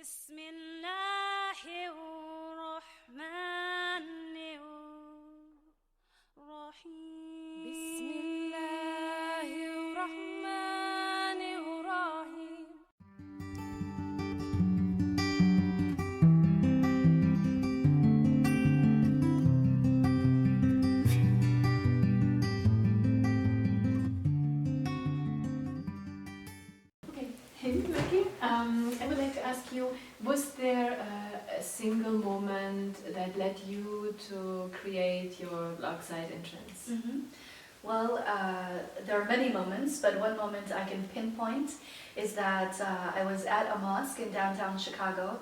بسم الله الرحمن الرحيم بسم الله الرحمن الرحيم. Okay, Hind Makki, I would like to ask you, was there a single moment that led you to create your blog Side Entrance? Well, there are many moments, but one moment I can pinpoint is that I was at a mosque in downtown Chicago,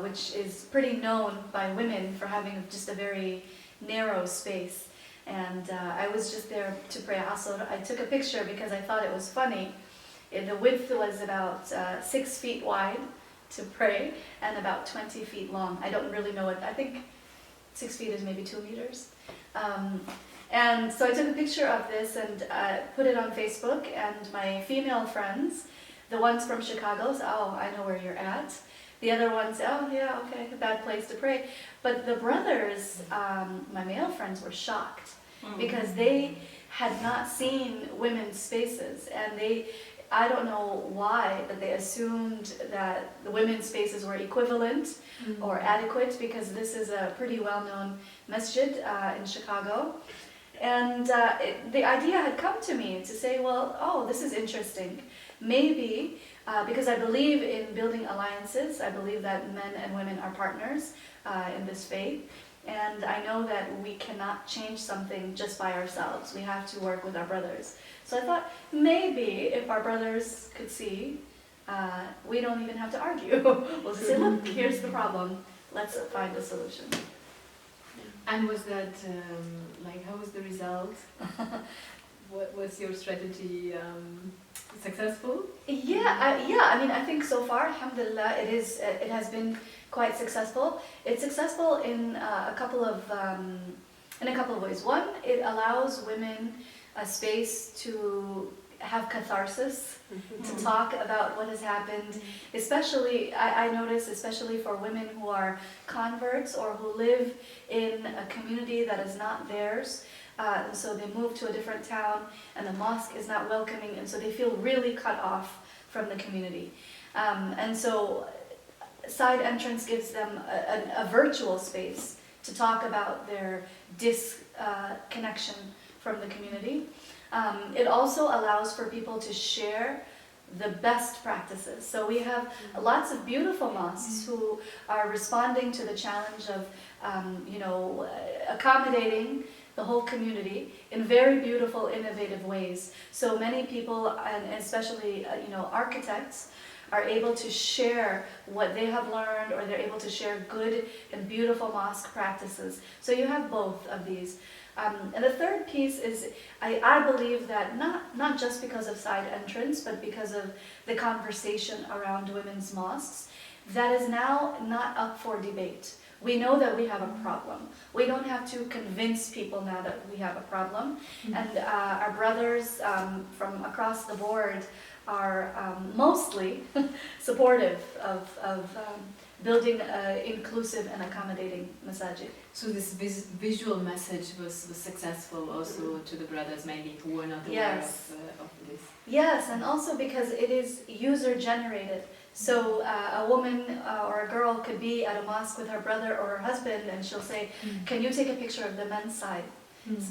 which is pretty known by women for having just a very narrow space. And I was just there to pray Asr. I took a picture because I thought it was funny. The width was about 6 feet wide to pray and about 20 feet long. I don't really know what, I think 6 feet is maybe 2 meters. And so I took a picture of this and put it on Facebook, and my female friends, the ones from Chicago, said, "Oh, I know where you're at." The other ones, "Oh yeah, okay, a bad place to pray." But the brothers, my male friends, were shocked because they had not seen women's spaces, and I don't know why, but they assumed that the women's spaces were equivalent or adequate, because this is a pretty well-known masjid in Chicago. And the idea had come to me to say, well, oh, this is interesting. Maybe, because I believe in building alliances, I believe that men and women are partners in this faith. And I know that we cannot change something just by ourselves. We have to work with our brothers. So I thought, maybe if our brothers could see, we don't even have to argue. We'll just say, look, here's the problem. Let's find a solution. And was that, how was the result? What was your strategy successful? I mean, I think so far, alhamdulillah, it has been quite successful. It's successful in a couple of ways. One, it allows women a space to have catharsis, to talk about what has happened, especially, I notice, especially for women who are converts or who live in a community that is not theirs. So they move to a different town and the mosque is not welcoming, and so they feel really cut off from the community. And so Side Entrance gives them a virtual space to talk about their disconnection from the community. It also allows for people to share the best practices. So we have lots of beautiful mosques who are responding to the challenge of, accommodating the whole community in very beautiful, innovative ways. So many people, and especially architects, are able to share what they have learned, or they're able to share good and beautiful mosque practices. So you have both of these. And the third piece is, I believe that not just because of Side Entrance, but because of the conversation around women's mosques, that is now not up for debate. We know that we have a problem. We don't have to convince people now that we have a problem. And our brothers from across the board are mostly supportive of building an inclusive and accommodating masajid. So this visual message was successful also to the brothers maybe who were not aware of this. Yes, and also because it is user-generated. So a woman or a girl could be at a mosque with her brother or her husband, and she'll say, "Can you take a picture of the men's side?"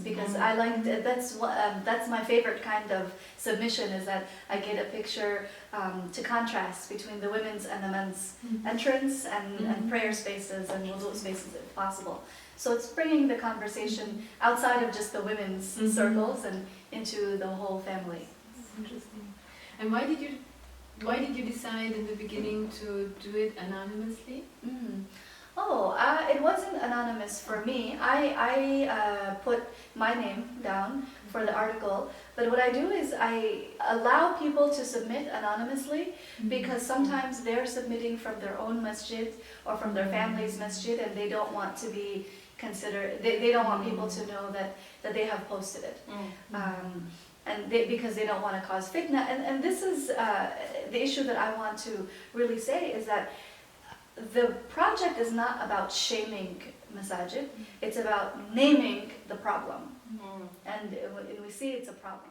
Because I like that's my favorite kind of submission, is that I get a picture to contrast between the women's and the men's entrance and prayer spaces and wudu spaces if possible. So it's bringing the conversation outside of just the women's circles and into the whole family. Interesting. And why did you decide in the beginning to do it anonymously? It wasn't anonymous for me. I put my name down for the article, but what I do is I allow people to submit anonymously, because sometimes they're submitting from their own masjid or from their family's masjid, and they don't want to be considered, they don't want people to know that they have posted it. Because they don't want to cause fitna. And this is the issue that I want to really say, is that the project is not about shaming masajid, it's about naming the problem. And we see it's a problem.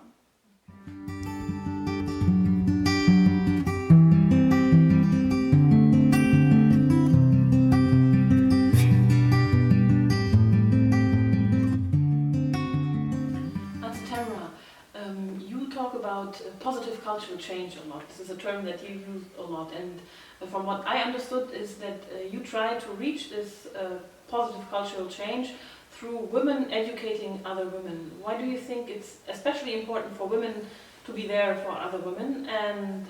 Anse Tamara, you talk about positive cultural change a lot. This is a term that you use a lot, and from what I understood is that you try to reach this positive cultural change through women educating other women. Why do you think it's especially important for women to be there for other women? And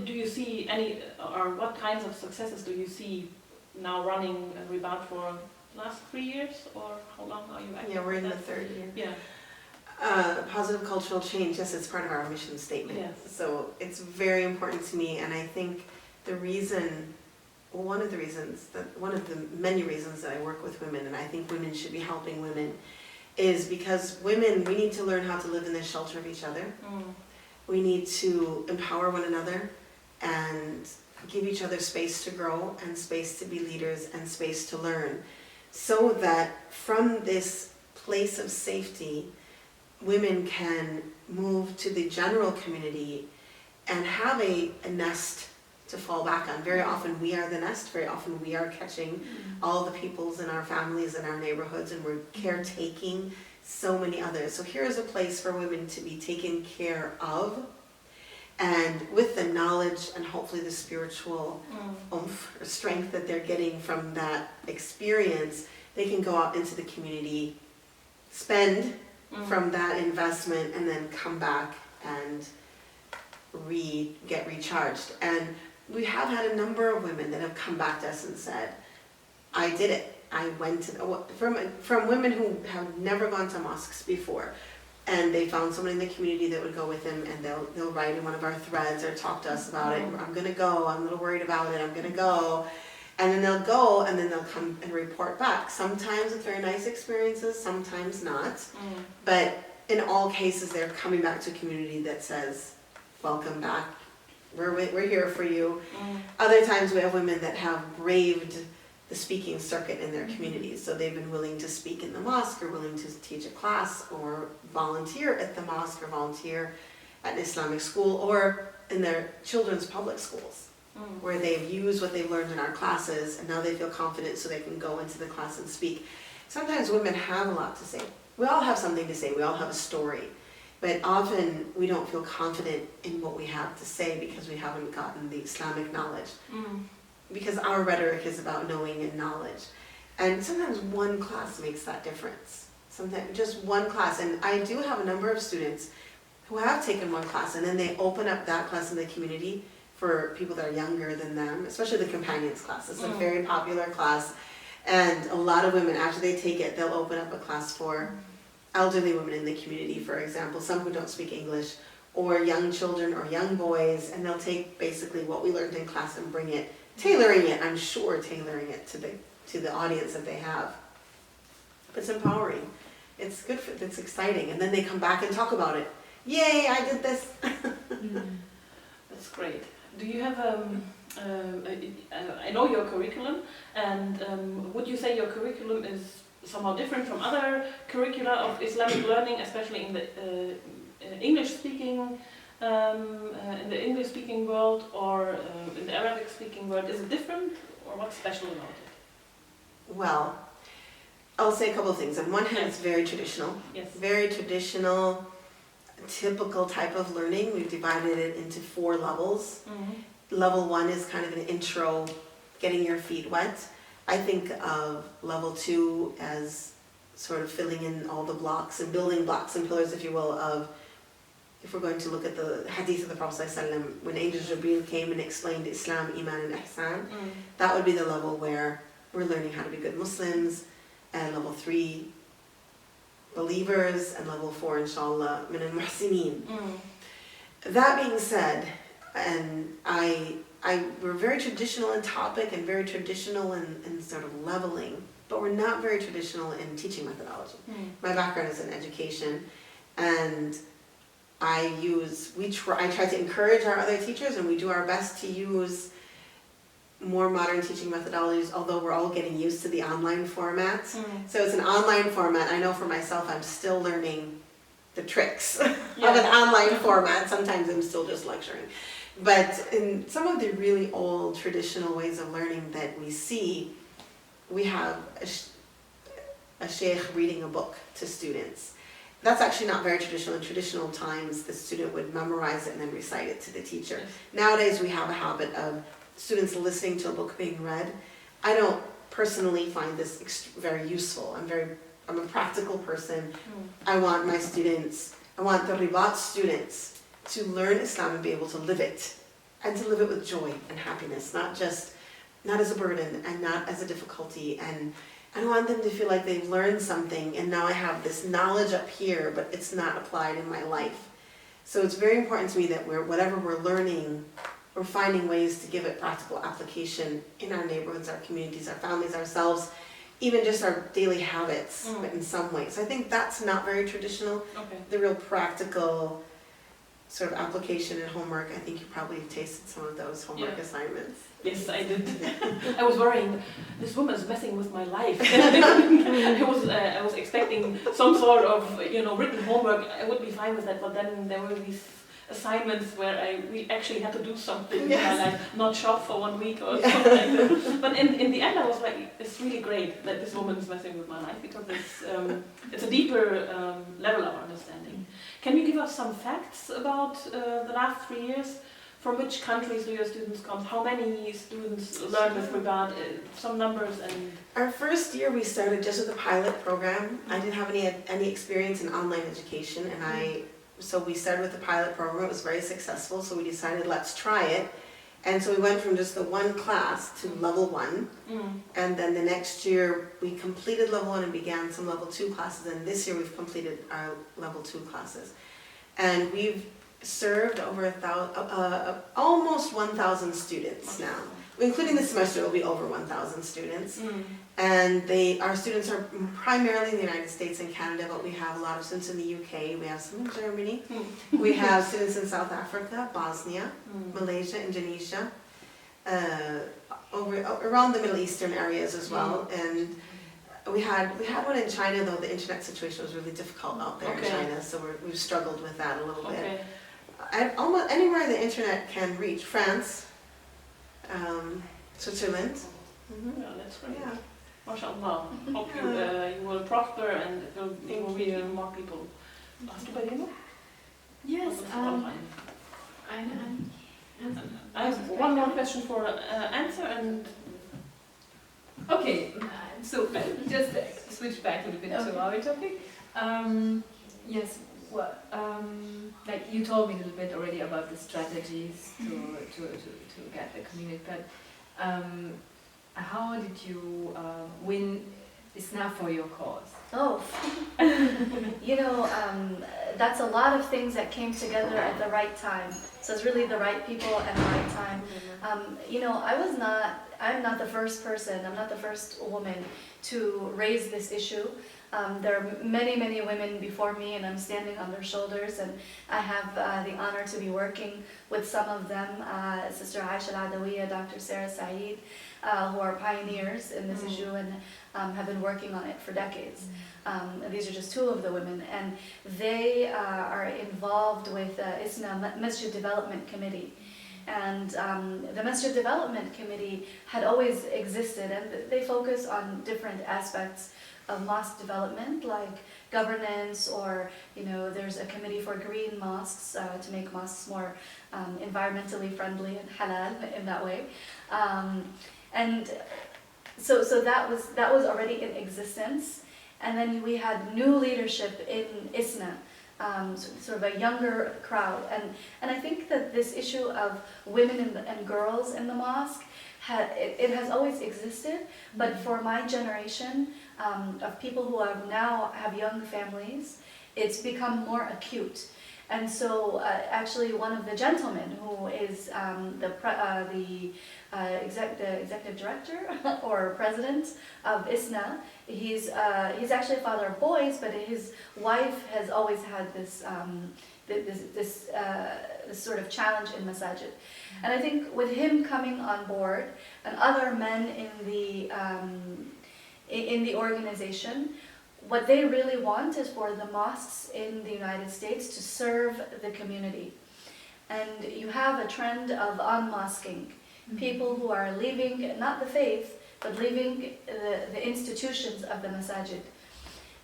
do you see any, or what kinds of successes do you see now running Rabata for last 3 years, or how long are you active? Yeah, we're in the third year. Yeah. Positive cultural change, yes, it's part of our mission statement. Yes. So it's very important to me, and I think one of the many reasons that I work with women, and I think women should be helping women, is because women, we need to learn how to live in the shelter of each other. We need to empower one another and give each other space to grow and space to be leaders and space to learn, so that from this place of safety, women can move to the general community and have a nest to fall back on. Very often we are the nest, very often we are catching all the peoples in our families and our neighborhoods, and we're caretaking so many others. So here is a place for women to be taken care of, and with the knowledge and hopefully the spiritual oomph or strength that they're getting from that experience, they can go out into the community, spend from that investment, and then come back and get recharged. And we have had a number of women that have come back to us and said, I did it. I went to, from women who have never gone to mosques before, and they found someone in the community that would go with them, and they'll write in one of our threads or talk to us about it. I'm gonna go, I'm a little worried about it, I'm gonna go. And then they'll go, and then they'll come and report back. Sometimes it's very nice experiences, sometimes not. But in all cases, they're coming back to a community that says, welcome back, we're here for you. Other times we have women that have braved the speaking circuit in their communities. So they've been willing to speak in the mosque, or willing to teach a class, or volunteer at the mosque, or volunteer at an Islamic school, or in their children's public schools, where they've used what they've learned in our classes, and now they feel confident so they can go into the class and speak. Sometimes women have a lot to say. We all have something to say, we all have a story, but often we don't feel confident in what we have to say because we haven't gotten the Islamic knowledge. Because our rhetoric is about knowing and knowledge. And sometimes one class makes that difference. Sometimes just one class. And I do have a number of students who have taken one class, and then they open up that class in the community for people that are younger than them, especially the companions class. It's a very popular class, and a lot of women, after they take it, they'll open up a class for elderly women in the community, for example, some who don't speak English, or young children or young boys, and they'll take basically what we learned in class and bring it, tailoring it to the audience that they have. But it's empowering. It's good, it's exciting, and then they come back and talk about it. Yay, I did this. That's great. Do you have I know your curriculum, and would you say your curriculum is somehow different from other curricula of Islamic learning, especially in the English-speaking world, or in the Arabic-speaking world? Is it different, or what's special about it? Well, I'll say a couple of things. On one hand, it's very traditional. Yes. Very traditional, typical type of learning. We've divided it into 4 levels. Level 1 is kind of an intro, getting your feet wet. I think of level 2 as sort of filling in all the blocks and building blocks and pillars, if you will, of, if we're going to look at the hadith of the Prophet ﷺ, when Angel Jibreel came and explained Islam, Iman, and Ihsan, that would be the level where we're learning how to be good Muslims, and level 3, believers, and level 4, inshallah, min al-muhsineen. That being said, and we're very traditional in topic and very traditional in sort of leveling, but we're not very traditional in teaching methodology. My background is in education, and I try to encourage our other teachers, and we do our best to use more modern teaching methodologies, although we're all getting used to the online format. So it's an online format. I know for myself, I'm still learning the tricks of an online format. Sometimes I'm still just lecturing. But in some of the really old traditional ways of learning that we see, we have a sheikh reading a book to students. That's actually not very traditional. In traditional times, the student would memorize it and then recite it to the teacher. Nowadays, we have a habit of students listening to a book being read. I don't personally find this very useful. I'm a practical person. I want the Rabat students to learn Islam and be able to live it, and to live it with joy and happiness, not as a burden and not as a difficulty. And I want them to feel like they've learned something, and now I have this knowledge up here, but it's not applied in my life. So it's very important to me that whatever we're learning, we're finding ways to give it practical application in our neighborhoods, our communities, our families, ourselves, even just our daily habits, but in some ways. So I think that's not very traditional. Okay. The real practical sort of application and homework, I think you probably have tasted some of those homework assignments. Yes, I did. I was worrying, this woman is messing with my life. I was expecting some sort of, written homework. I would be fine with that, but then there were these assignments where we actually had to do something in my life, not shop for 1 week or something like that. But in the end, I was like, it's really great that this woman is messing with my life, because it's a deeper level of understanding. Can you give us some facts about the last 3 years? From which countries do your students come? How many students learn with Rabat? Some numbers and... Our first year we started just with a pilot program. I didn't have any experience in online education, and so we started with the pilot program. It was very successful, so we decided let's try it. And so we went from just the one class to level 1, and then the next year we completed level 1 and began some level 2 classes, and this year we've completed our level 2 classes. And we've served over almost 1,000 students now. Including the semester, it will be over 1,000 students. And our students are primarily in the United States and Canada, but we have a lot of students in the UK, we have some in Germany, we have students in South Africa, Bosnia, Malaysia, Indonesia, around the Middle Eastern areas as well. And we had one in China, though the internet situation was really difficult out there in China, so we've struggled with that a little bit. Almost anywhere the internet can reach, France, Switzerland. Yeah, that's great. Yeah. MashaAllah. Hope you will prosper and it will reach even more people. Hast du bei dir noch? Yes. I have one more question for answer and... Okay, so just switch back a little bit to our topic. Yes, well, like you told me a little bit already about the strategies to get the community, but how did you win Isna for your cause? Oh, that's a lot of things that came together at the right time. So it's really the right people at the right time. I'm not the first person, I'm not the first woman to raise this issue. There are many, many women before me, and I'm standing on their shoulders, and I have the honor to be working with some of them, Sister Aisha Al-Adawiya, Dr. Sarah Saeed, who are pioneers in this issue and have been working on it for decades. These are just two of the women, and they are involved with ISNA Masjid Development Committee. And the Masjid Development Committee had always existed, and they focus on different aspects of mosque development, like governance, or there's a committee for green mosques to make mosques more environmentally friendly and halal in that way. And so that was already in existence. And then we had new leadership in ISNA, sort of a younger crowd. And I think that this issue of women and girls in the mosque, it has always existed, but for my generation of people who now have young families, it's become more acute. And so actually one of the gentlemen who is the executive director or president of ISNA, he's actually a father of boys, but his wife has always had this this sort of challenge in masajid. And I think with him coming on board and other men in the organization, what they really want is for the mosques in the United States to serve the community. And you have a trend of unmosquing, people who are leaving, not the faith, but leaving the institutions of the masajid.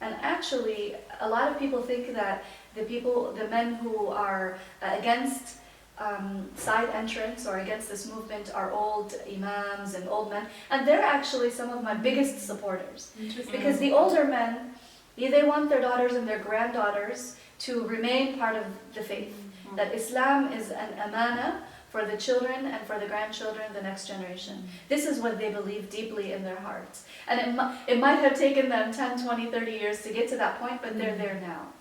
And actually, a lot of people think that the men who are against side entrance or against this movement are old imams and old men, and they're actually some of my biggest supporters. Because the older men, they want their daughters and their granddaughters to remain part of the faith. That Islam is an amana for the children and for the grandchildren, the next generation. This is what they believe deeply in their hearts. And it might have taken them 10, 20, 30 years to get to that point, but they're there now.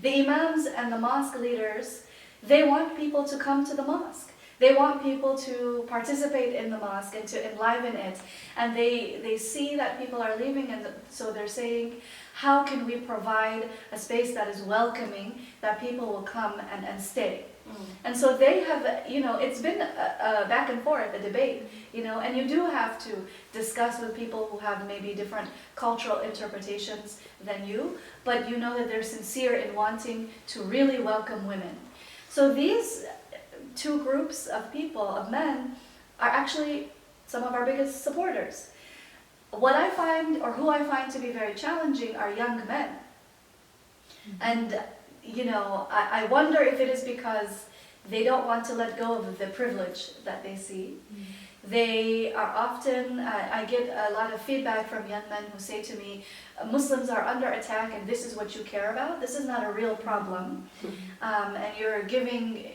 The imams and the mosque leaders, they want people to come to the mosque. They want people to participate in the mosque and to enliven it. And they see that people are leaving, and so they're saying, how can we provide a space that is welcoming, that people will come and stay? And so they have, it's been a back and forth, a debate, and you do have to discuss with people who have maybe different cultural interpretations than you, but you know that they're sincere in wanting to really welcome women. So these two groups of people, of men, are actually some of our biggest supporters. What I find, or who I find to be very challenging, are young men. And I wonder if it is because they don't want to let go of the privilege that they see. They are often, I get a lot of feedback from young men who say to me, Muslims are under attack and this is what you care about. This is not a real problem. And you're giving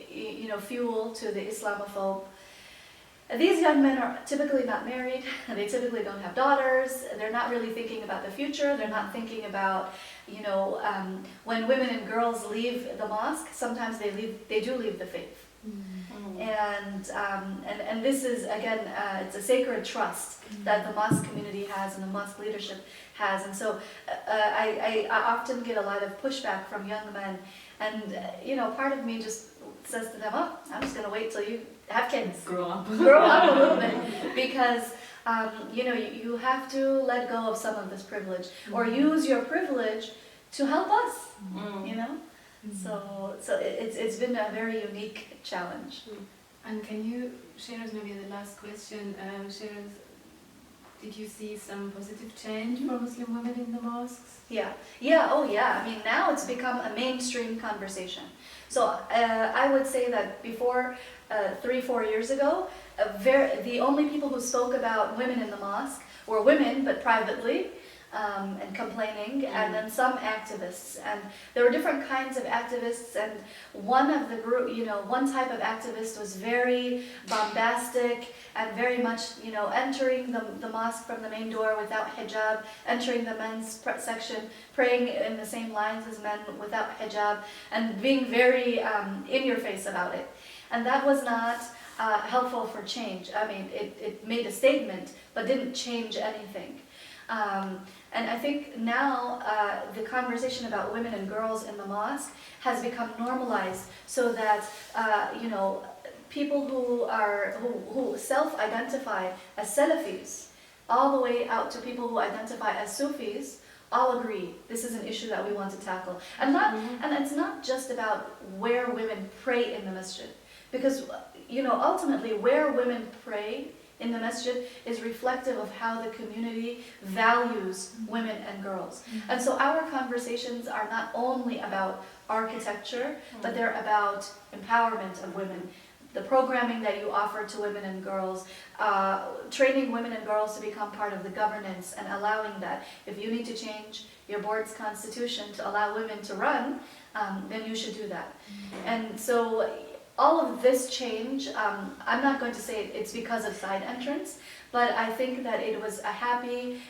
fuel to the Islamophobe. These young men are typically not married, they typically don't have daughters, they're not really thinking about the future, they're not thinking about, when women and girls leave the mosque, sometimes they do leave the faith. And this is, again, it's a sacred trust that the mosque community has and the mosque leadership has. And so I often get a lot of pushback from young men, and part of me just says to them, oh, I'm just going to wait till you have kids. Grow up a little bit, because you have to let go of some of this privilege, or use your privilege to help us. So it's been a very unique challenge. And can you share us, maybe the last question, did you see some positive change for Muslim women in the mosques? Yeah. I mean, now it's become a mainstream conversation. So I would say that before 3-4 years ago, the only people who spoke about women in the mosque were women, but privately, and complaining, and then some activists. And there were different kinds of activists, and one of the group, one type of activist was very bombastic and very much, entering the mosque from the main door without hijab, entering the men's section, praying in the same lines as men without hijab, and being very in your face about it. And that was not helpful for change. I mean, it made a statement, but didn't change anything. And I think now the conversation about women and girls in the mosque has become normalized, so that people who self-identify as Salafis, all the way out to people who identify as Sufis, all agree this is an issue that we want to tackle. And it's not just about where women pray in the masjid, because ultimately where women pray in the masjid is reflective of how the community values women and girls. And so our conversations are not only about architecture, but they're about empowerment of women. The programming that you offer to women and girls, training women and girls to become part of the governance and allowing that. If you need to change your board's constitution to allow women to run, then you should do that. And so all of this change, I'm not going to say it's because of side entrance, but I think that it was a happy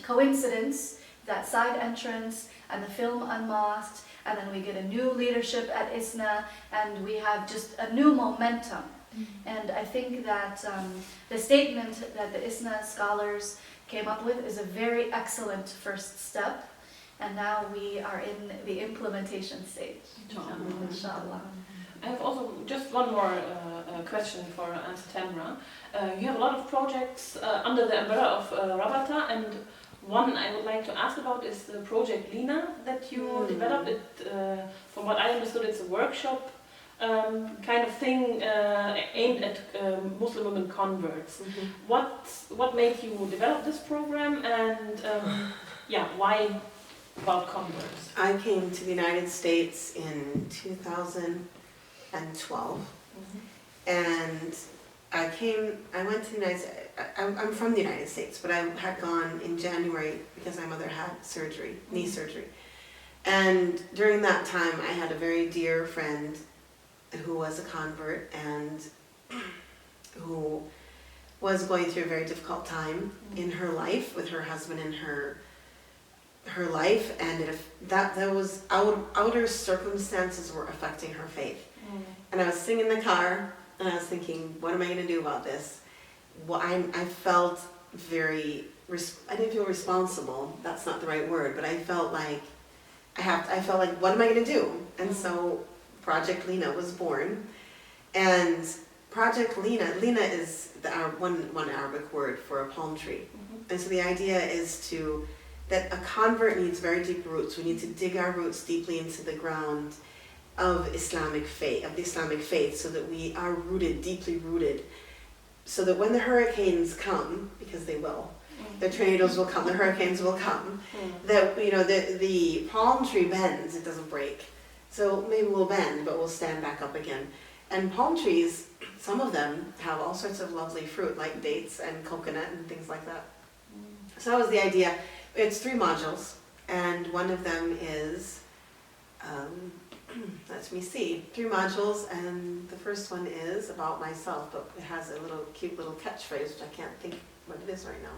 coincidence that side entrance and the film Unmasked, and then we get a new leadership at ISNA, and we have just a new momentum. And I think that the statement that the ISNA scholars came up with is a very excellent first step. and now we are in the implementation stage. Inshallah. I have also just one more question for Anse Tamara. You have a lot of projects under the umbrella of Rabata, and one I would like to ask about is the Project Lina that you developed. It, from what I understood, it's a workshop kind of thing aimed at Muslim women converts. What made you develop this program, and why about converts? I came to the United States in 2012, and I went to the United States. I'm from the United States, but I had gone in January because my mother had surgery, knee surgery. And during that time, I had a very dear friend who was a convert and who was going through a very difficult time in her life with her husband and her life, and that was outer circumstances were affecting her faith. And I was sitting in the car and I was thinking, what am I going to do about this? Well, I felt I didn't feel responsible. That's not the right word, but I felt like what am I going to do? And so Project Lina was born. And Project Lina is one Arabic word for a palm tree. And so the idea is that a convert needs very deep roots. We need to dig our roots deeply into the ground of the Islamic faith, so that we are deeply rooted, so that when the hurricanes come, because they will, the tornadoes will come, the hurricanes will come, that the palm tree bends, it doesn't break. So maybe we'll bend, but we'll stand back up again. And palm trees, some of them have all sorts of lovely fruit, like dates and coconut and things like that. So that was the idea. It's 3 modules, and one of them is, let me see, 3 modules, and the first one is about myself, but it has a cute little catchphrase, which I can't think what it is right now.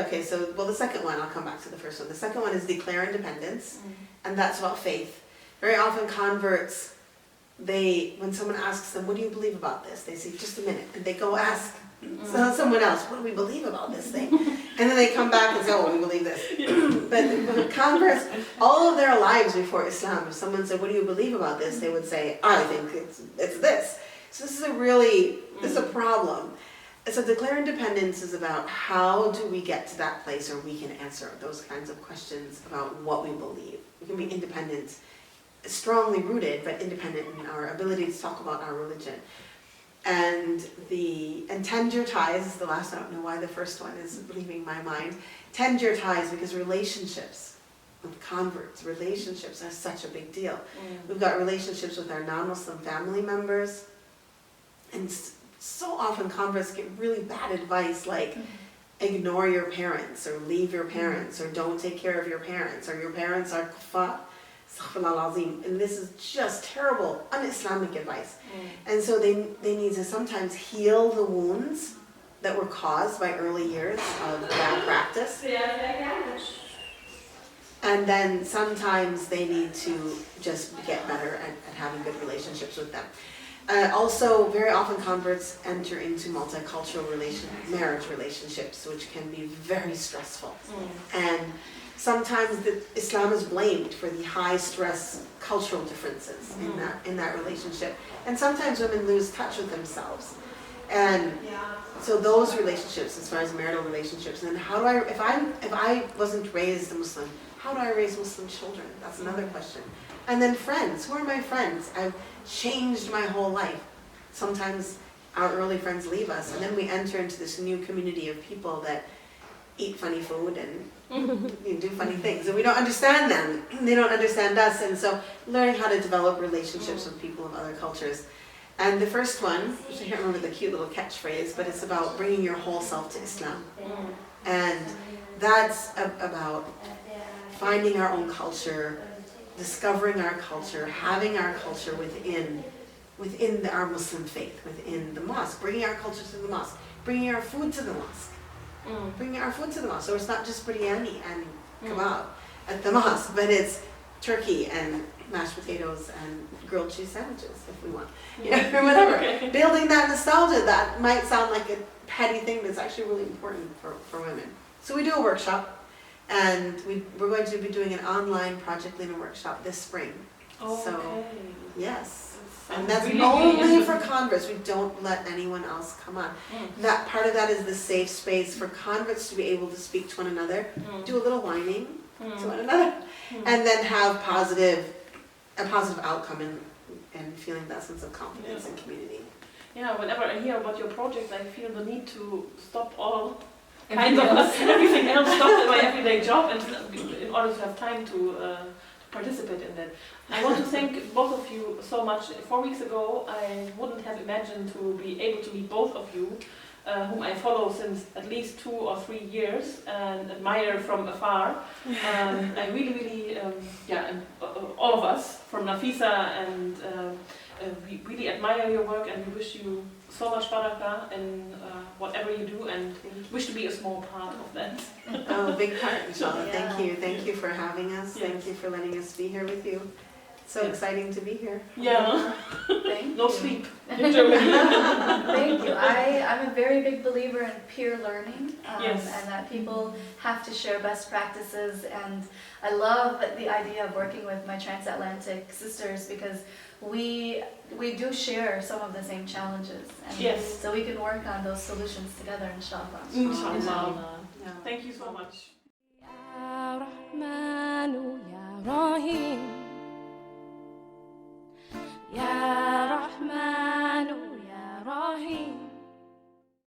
Okay, so, the second one, I'll come back to the first one. The second one is Declare Independence, and that's about faith. Very often converts, when someone asks them, what do you believe about this? They say, just a minute, and they go ask someone else, what do we believe about this thing? And then they come back and say, oh, we believe this. But converts, all of their lives before Islam, if someone said, what do you believe about this? They would say, I think it's this. So this is a problem. So Declare Independence is about how do we get to that place where we can answer those kinds of questions about what we believe. We can be independent, strongly rooted, but independent in our ability to talk about our religion. And tend your ties is the last. I don't know why the first one is leaving my mind. Tend your ties, because relationships with converts, relationships are such a big deal. We've got relationships with our non-Muslim family members, and so often converts get really bad advice, like ignore your parents, or leave your parents, or don't take care of your parents, or your parents are kuffar. And this is just terrible, un-Islamic advice. And so they need to sometimes heal the wounds that were caused by early years of bad practice. And then sometimes they need to just get better at having good relationships with them. Also, very often converts enter into multicultural marriage relationships, which can be very stressful. And sometimes Islam is blamed for the high stress cultural differences in that relationship. And sometimes women lose touch with themselves. And so those relationships, as far as marital relationships, and if I wasn't raised a Muslim, how do I raise Muslim children? That's another question. And then friends, who are my friends? I've changed my whole life. Sometimes our early friends leave us, and then we enter into this new community of people that eat funny food and do funny things, and we don't understand them. They don't understand us, and so learning how to develop relationships with people of other cultures. And the first one, which I can't remember the cute little catchphrase, but it's about bringing your whole self to Islam. And that's about finding our own culture, discovering our culture, having our culture within our Muslim faith, within the mosque, bringing our culture to the mosque, bringing our food to the mosque. Bringing our food to the mosque. So it's not just biryani and kebab at the mosque, but it's turkey and mashed potatoes and grilled cheese sandwiches, if we want, or whatever. Building that nostalgia, that might sound like a petty thing, but it's actually really important for women. So we do a workshop, and we're going to be doing an online project leader workshop this spring. Oh, So, okay. yes. Sounds And that's really only good. for converts. We don't let anyone else come on. Mm. That part of that is the safe space for converts to be able to speak to one another, do a little whining to one another, and then have a positive outcome and feeling that sense of confidence and community. Yeah, whenever I hear about your project, I feel the need to stop all Everything else. everything else, stop my everyday job, and in order to have time to participate in that. I want to thank both of you so much. 4 weeks ago, I wouldn't have imagined to be able to meet both of you, whom I follow since at least 2 or 3 years and admire from afar. I really, and all of us from Nafisa, and we really admire your work, and we wish you so much baraka in whatever you do, and wish to be a small part of that. Oh, a big part, inshallah. Yeah. Thank you for having us. Yes. Thank you for letting us be here with you. So Yes. exciting to be here. Yeah, Thank no you. sleep in Germany. Thank you. I'm a very big believer in peer learning, Yes. and that people have to share best practices. And I love the idea of working with my transatlantic sisters, because we do share some of the same challenges. And Yes. so we can work on those solutions together, inshallah. Inshallah. Inshallah. Yeah. Thank you so much. يا رحمن